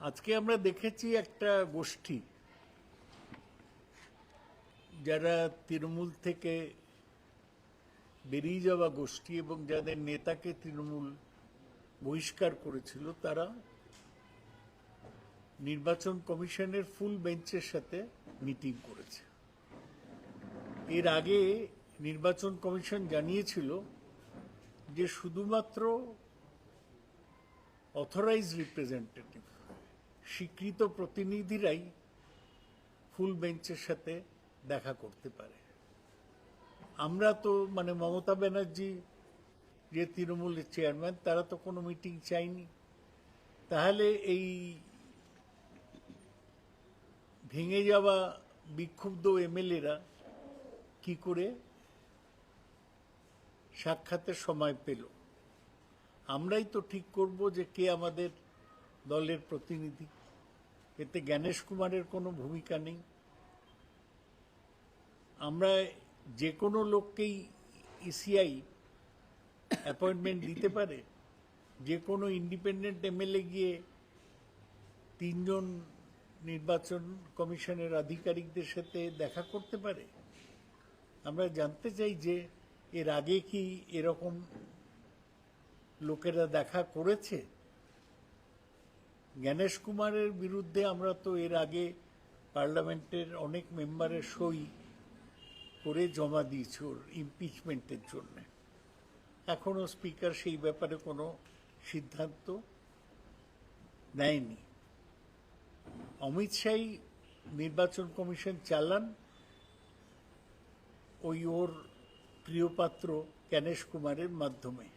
আজকে আমরা দেখেছি একটা গোষ্ঠী যারা তৃণমূল থেকে বেরিয়ে যাওয়া গোষ্ঠী এবং যাদের নেতাকে তৃণমূল বহিষ্কার করেছিল, তারা নির্বাচন কমিশনের ফুল বেঞ্চের সাথে মিটিং করেছে। এর আগে নির্বাচন কমিশন জানিয়েছিল যে শুধুমাত্র অথরাইজ রিপ্রেজেন্টেটিভ, স্বীকৃত প্রতিনিধিরাই ফুল বেঞ্চের সাথে দেখা করতে পারে। আমরা তো মমতা ব্যানার্জি যে তৃণমূলের চেয়ারম্যান, তারা তো কোনো মিটিং চাইনি। তাহলে এই ভেঙে যাওয়া বিক্ষুব্ধ এমএলএরা কি করে সাক্ষাতের সময় পেল? আমরাই তো ঠিক করব যে কে আমাদের দলের প্রতিনিধি। এতে জ্ঞানেশ কুমারের কোনো ভূমিকা নেই। আমরা যে কোনো লোককেই ইসিআই অ্যাপয়েন্টমেন্ট দিতে পারে। যে কোনো ইন্ডিপেন্ডেন্ট এমএলএ গিয়ে তিনজন নির্বাচন কমিশনের আধিকারিকদের সাথে দেখা করতে পারে। আমরা জানতে চাই যে এর আগে কি এরকম লোকেরা দেখা করেছে? জ্ঞানেশ কুমারের বিরুদ্ধে আমরা তো এর আগে পার্লামেন্টের অনেক মেম্বারের সই করে জমা দিয়েছি ওর ইমপিচমেন্টের জন্য। এখনো স্পিকার সেই ব্যাপারে কোনো সিদ্ধান্ত নেয়নি। অমিত শাহই নির্বাচন কমিশন চালান ওর প্রিয়পাত্র জ্ঞানেশ কুমারের মাধ্যমে।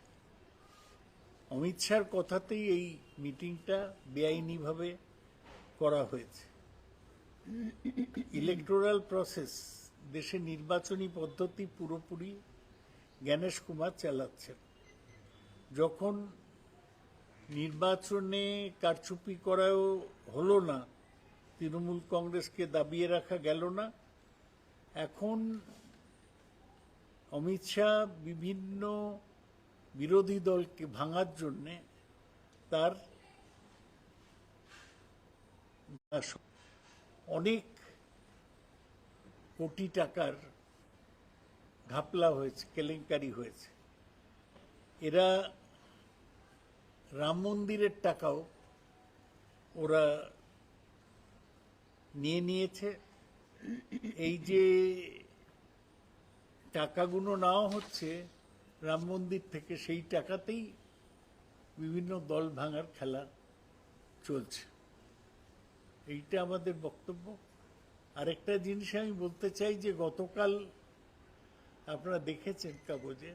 অমিত শাহর কথাতেই এই মিটিংটা বেআইনিভাবে করা হয়েছে। ইলেকটোরাল প্রসেস, দেশে নির্বাচনী পদ্ধতি পুরোপুরি জ্ঞানেশ কুমার চালাচ্ছেন। যখন নির্বাচনে কারচুপি করাও হলো না, তৃণমূল কংগ্রেসকে দাবিয়ে রাখা গেল না, এখন অমিত শাহ বিভিন্ন বিরোধী দলকে ভাঙার জন্যে তার অনেক কোটি টাকার ঘাপলা হয়েছে, কেলেঙ্কারি হয়েছে। এরা রাম মন্দিরের টাকাও ওরা নিয়ে নিয়েছে। এই যে টাকাগুলো নেওয়া হচ্ছে রাম মন্দির থেকে, সেই টাকাতেই বিভিন্ন দল ভাঙার খেলা চলছে। এইটা আমাদের বক্তব্য। আরেকটা জিনিস আমি বলতে চাই যে গতকাল আপনারা দেখেছেন কাগজে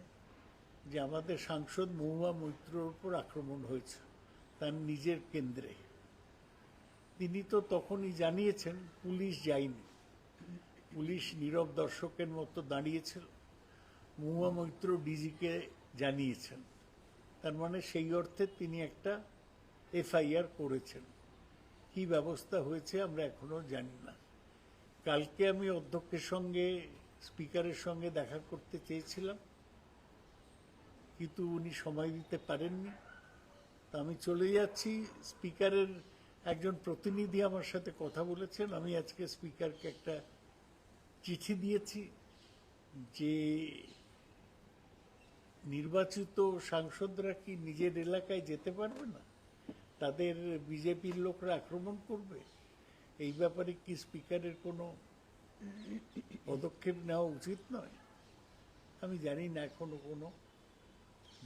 যে আমাদের সাংসদ মহুয়া মৈত্রর উপর আক্রমণ হয়েছে তার নিজের কেন্দ্রে। তিনি তো তখনই জানিয়েছেন পুলিশ যায়নি, পুলিশ নীরব দর্শকের মতো দাঁড়িয়েছিল। মহুয়া মৈত্র ডিজিকে জানিয়েছেন, তার মানে সেই অর্থে তিনি একটা এফআইআর করেছেন। কি ব্যবস্থা হয়েছে আমরা এখনো জানি না। কালকে আমি অধ্যক্ষের সঙ্গে, স্পিকারের সঙ্গে দেখা করতে চেয়েছিলাম, কিন্তু উনি সময় দিতে পারেননি। তা আমি চলে যাচ্ছি। স্পিকারের একজন প্রতিনিধি আমার সাথে কথা বলেছেন। আমি আজকে স্পিকারকে একটা চিঠি দিয়েছি যে নির্বাচিত সাংসদরা কি নিজের এলাকায় যেতে পারবে না? তাদের বিজেপির লোকরা আক্রমণ করবে। এই ব্যাপারে কি স্পিকারের কোনো পদক্ষেপ নেওয়া উচিত নয়? আমি জানি না, এখনো কোনো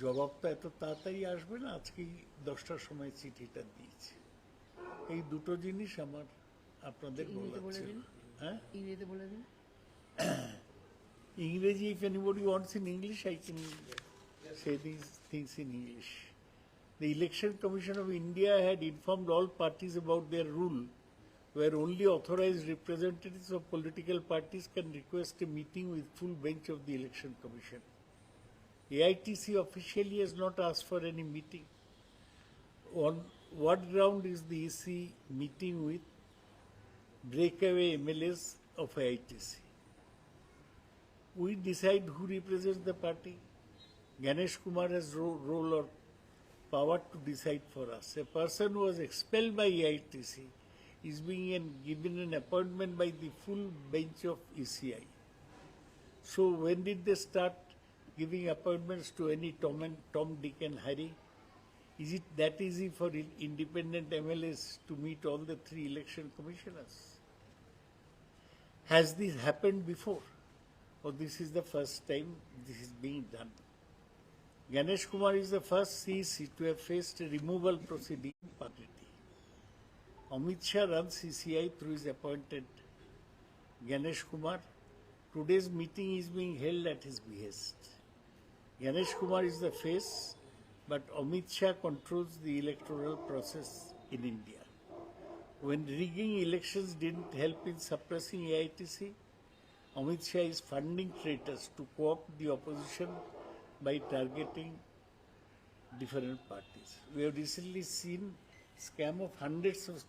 জবাবটা এত তাড়াতাড়ি আসবে না। আজকেই 10টার সময় চিঠিটা দিয়েছি। এই দুটো জিনিস আমার আপনাদের বলার ছিল। হ্যাঁ, ইংরেজিতে বলে দিন। ইংরেজি, if anybody wants in English, I can say these things in English. The Election Commission of India had informed all parties about their rule, where only authorized representatives of political parties can request a meeting with full bench of the Election Commission. AITC officially has not asked for any meeting. On what ground is the EC meeting with breakaway MLAs of AITC? We decide who represents the party. Ganesh Kumar has role or power to decide for us. A person who was expelled by AITC is being given an appointment by the full bench of ECI. So when did they start giving appointments to any Tom, Dick and Harry? Is it that easy for independent MLAs to meet all the 3 election commissioners? Has this happened before? Or this is the first time this is being done? Ganesh Kumar is the first CEC to have faced a removal proceeding in party. Amit Shah runs CCI through his appointed Ganesh Kumar. Today's meeting is being held at his behest. Ganesh Kumar is the face, but Amit Shah controls the electoral process in India. When rigging elections didn't help in suppressing AITC, Amit Shah is funding traitors to co-opt the opposition by targeting different parties. We have recently seen scam of hundreds of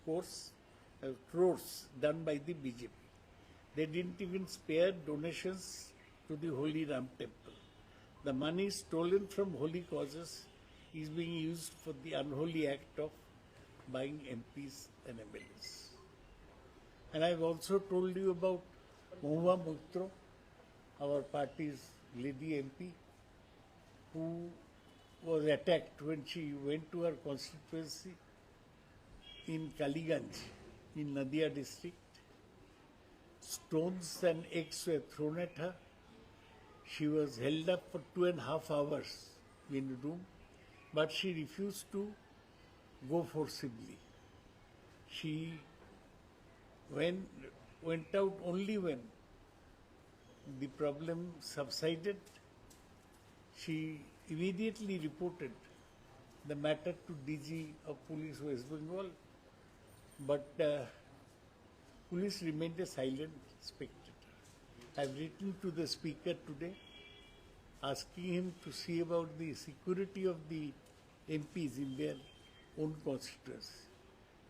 crores done by the BJP. They didn't even spare donations to the Holy Ram temple. The money stolen from holy causes is being used for the unholy act of buying MPs and MLAs. And I've also told you about Mahua Moitro, our party's lady MP, who was attacked when she went to her constituency in Kaliganj, in Nadia district. Stones and eggs were thrown at her. She was held up for 2.5 hours in a room, but she refused to go forcibly. She went out only when the problem subsided. She immediately reported the matter to DG of Police West Bengal, but police remained a silent spectator. I've written to the Speaker today asking him to see about the security of the MPs in their own constituency.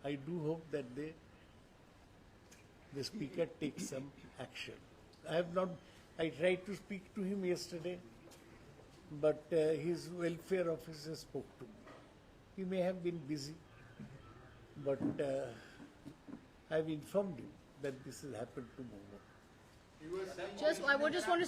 I do hope that the Speaker takes some action. I tried to speak to him yesterday, but his welfare officer spoke to me. He may have been busy, but I've informed him that this has happened to Momo. I would just want to